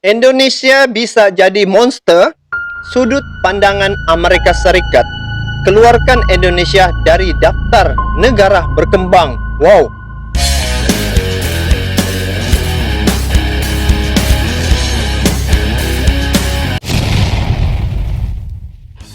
Indonesia bisa jadi monster? Sudut pandangan Amerika Serikat. Keluarkan Indonesia dari daftar negara berkembang. Wow.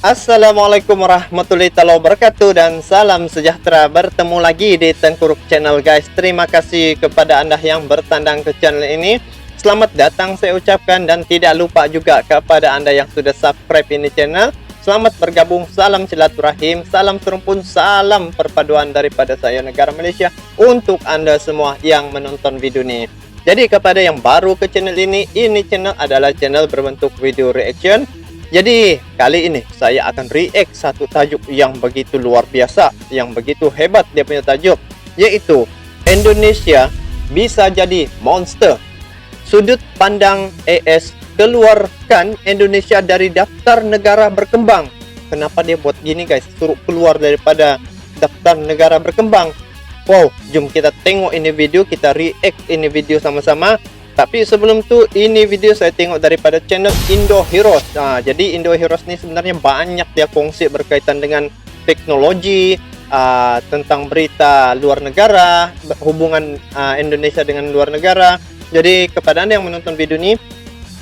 Assalamualaikum warahmatullahi wabarakatuh dan salam sejahtera. Bertemu lagi di Tengkuruk Channel guys. Terima kasih kepada Anda yang bertandang ke channel ini. Selamat datang saya ucapkan, dan tidak lupa juga kepada Anda yang sudah subscribe ini channel. Selamat bergabung, salam silaturahim, salam serumpun, salam perpaduan daripada saya negara Malaysia untuk Anda semua yang menonton video ini. Jadi kepada yang baru ke channel ini channel adalah channel berbentuk video reaction. Jadi kali ini saya akan react satu tajuk yang begitu luar biasa, yang begitu hebat dia punya tajuk, yaitu Indonesia bisa jadi monster. Sudut pandang AS, keluarkan Indonesia dari daftar negara berkembang. Kenapa dia buat gini guys? Suruh keluar daripada daftar negara berkembang. Wow, jom kita tengok ini video, kita react ini video sama-sama. Tapi sebelum tu, ini video saya tengok daripada channel Indo Heroes. Jadi Indo Heroes ni sebenarnya banyak dia kongsi berkaitan dengan teknologi, tentang berita luar negara, hubungan Indonesia dengan luar negara. Jadi kepada Anda yang menonton video ini,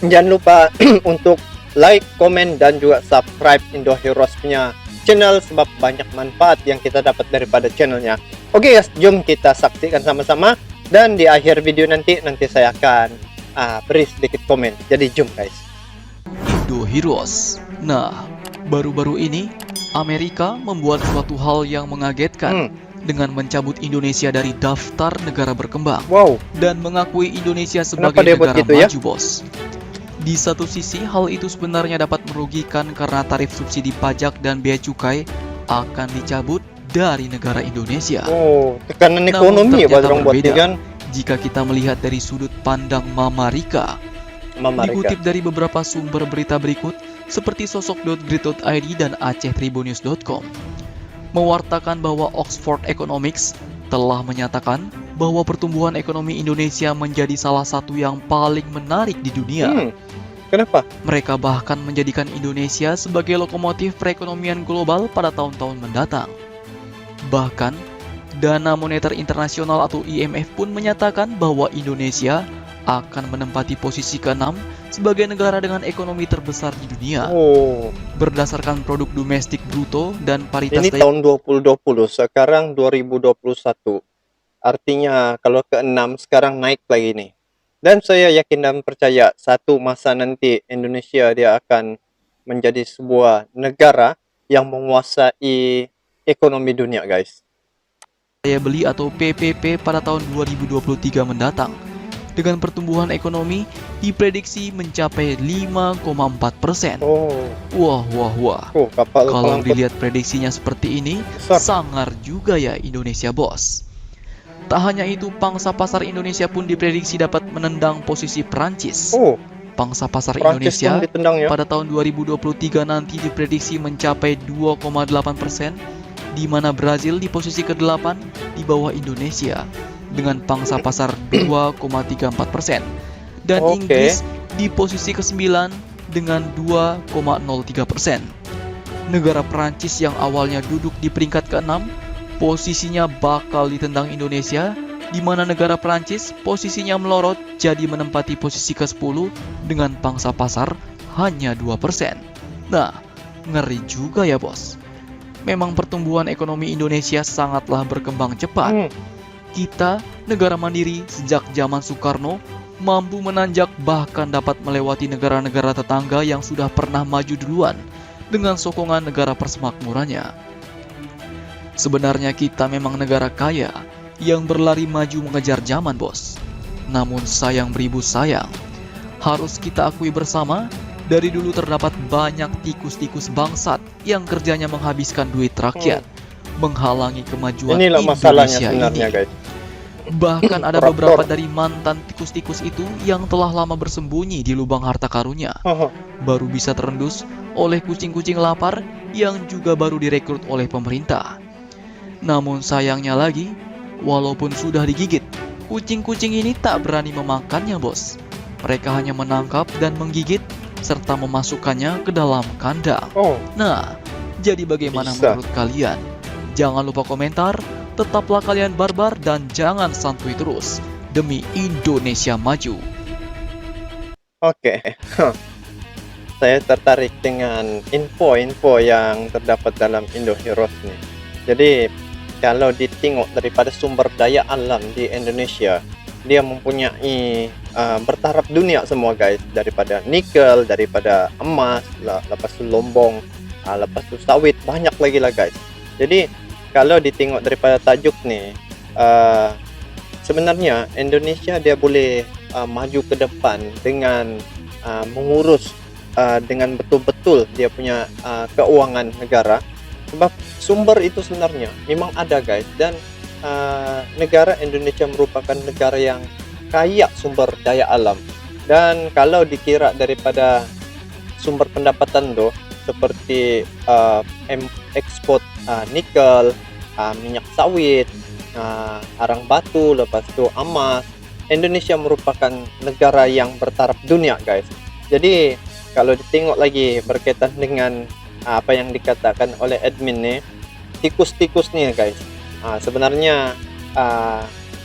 jangan lupa untuk like, komen, dan juga subscribe Indo Heroes punya channel, sebab banyak manfaat yang kita dapat daripada channelnya. Oke guys, jom kita saksikan sama-sama. Dan di akhir video nanti saya akan beri sedikit komen. Jadi jom guys. Indo Heroes. Nah, baru-baru ini Amerika membuat suatu hal yang mengagetkan dengan mencabut Indonesia dari daftar negara berkembang. Wow. Dan mengakui Indonesia sebagai negara gitu, maju, bos. Di satu sisi, hal itu sebenarnya dapat merugikan karena tarif subsidi pajak dan bea cukai akan dicabut dari negara Indonesia. Oh, tekanan ekonomi ya orang buat kan? Jika kita melihat dari sudut pandang Mama Rika. Dikutip dari beberapa sumber berita berikut seperti sosok.grid.id dan acehtribunnews.com, mewartakan bahwa Oxford Economics telah menyatakan bahwa pertumbuhan ekonomi Indonesia menjadi salah satu yang paling menarik di dunia. Kenapa? Mereka bahkan menjadikan Indonesia sebagai lokomotif perekonomian global pada tahun-tahun mendatang. Bahkan, Dana Moneter Internasional atau IMF pun menyatakan bahwa Indonesia akan menempati posisi ke-6 sebagai negara dengan ekonomi terbesar di dunia. Berdasarkan produk domestik bruto dan paritas ini tahun 2020, sekarang 2021. Artinya kalau ke-6 sekarang naik lagi nih. Dan saya yakin dan percaya satu masa nanti Indonesia dia akan menjadi sebuah negara yang menguasai ekonomi dunia guys. Daya beli atau PPP pada tahun 2023 mendatang dengan pertumbuhan ekonomi diprediksi mencapai 5,4%. Wah. Kalau dilihat prediksinya seperti ini, sangar juga ya Indonesia bos. Tak hanya itu, pangsa pasar Indonesia pun diprediksi dapat menendang posisi Prancis. Pangsa pasar Indonesia pada tahun 2023 nanti diprediksi mencapai 2,8%, di mana Brazil di posisi ke-8 di bawah Indonesia dengan pangsa pasar 2,34%, dan Inggris di posisi ke-9 dengan 2,03%. Negara Prancis yang awalnya duduk di peringkat ke-6 posisinya bakal ditendang Indonesia, di mana negara Prancis posisinya melorot jadi menempati posisi ke-10 dengan pangsa pasar hanya 2%. Nah, ngeri juga ya bos. Memang pertumbuhan ekonomi Indonesia sangatlah berkembang cepat. Kita, negara mandiri sejak zaman Soekarno, mampu menanjak bahkan dapat melewati negara-negara tetangga yang sudah pernah maju duluan dengan sokongan negara persemakmurannya. Sebenarnya kita memang negara kaya yang berlari maju mengejar zaman bos. Namun sayang beribu sayang, harus kita akui bersama, dari dulu terdapat banyak tikus-tikus bangsat yang kerjanya menghabiskan duit rakyat, menghalangi kemajuan Indonesia ini. Guys. Bahkan ada beberapa dari mantan tikus-tikus itu yang telah lama bersembunyi di lubang harta karunnya, baru bisa terendus oleh kucing-kucing lapar yang juga baru direkrut oleh pemerintah. Namun sayangnya lagi, walaupun sudah digigit, kucing-kucing ini tak berani memakannya bos. Mereka hanya menangkap dan menggigit serta memasukkannya ke dalam kandang. Nah, jadi bagaimana menurut kalian? Jangan lupa komentar, tetaplah kalian barbar dan jangan santuy terus demi Indonesia maju. Oke. Saya tertarik dengan info-info yang terdapat dalam Indo Heroes nih. Jadi kalau ditengok daripada sumber daya alam di Indonesia, dia mempunyai bertaraf dunia semua guys, daripada nikel, daripada emas, lepas tu lombong, lepas tu sawit, banyak lagi lah guys. Jadi kalau ditengok daripada tajuk nih, sebenarnya Indonesia dia boleh maju ke depan dengan mengurus dengan betul-betul dia punya keuangan negara, sebab sumber itu sebenarnya memang ada guys, dan negara Indonesia merupakan negara yang kaya sumber daya alam. Dan kalau dikira daripada sumber pendapatan tuh seperti ekspor nikel, minyak sawit, arang batu, lepas itu emas, Indonesia merupakan negara yang bertaraf dunia guys. Jadi kalau ditengok lagi berkaitan dengan apa yang dikatakan oleh admin nih, tikus-tikus nih guys, sebenarnya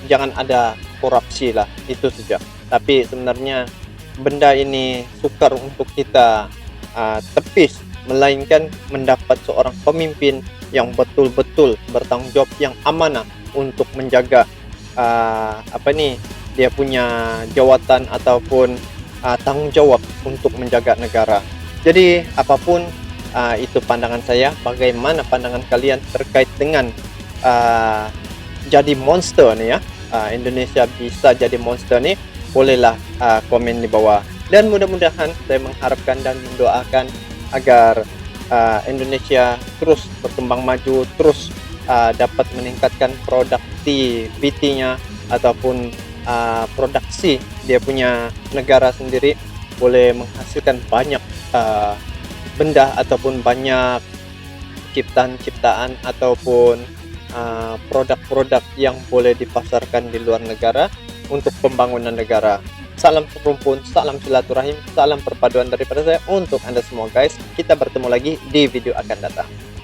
jangan ada korupsi lah, itu saja. Tapi sebenarnya benda ini sukar untuk kita tepis, melainkan mendapat seorang pemimpin yang betul-betul bertanggung jawab, yang amanah untuk menjaga dia punya jawatan ataupun tanggung jawab untuk menjaga negara. Jadi apapun itu pandangan saya. Bagaimana pandangan kalian terkait dengan jadi monster nih ya, Indonesia bisa jadi monster nih? Bolehlah komen di bawah. Dan mudah-mudahan saya mengharapkan dan mendoakan agar Indonesia terus berkembang maju, terus dapat meningkatkan produktivitinya ataupun produksi dia punya negara sendiri, boleh menghasilkan banyak benda ataupun banyak ciptaan-ciptaan ataupun produk-produk yang boleh dipasarkan di luar negara untuk pembangunan negara. Salam rumpun, salam silaturahim, salam perpaduan daripada saya untuk Anda semua guys. Kita bertemu lagi di video akan datang.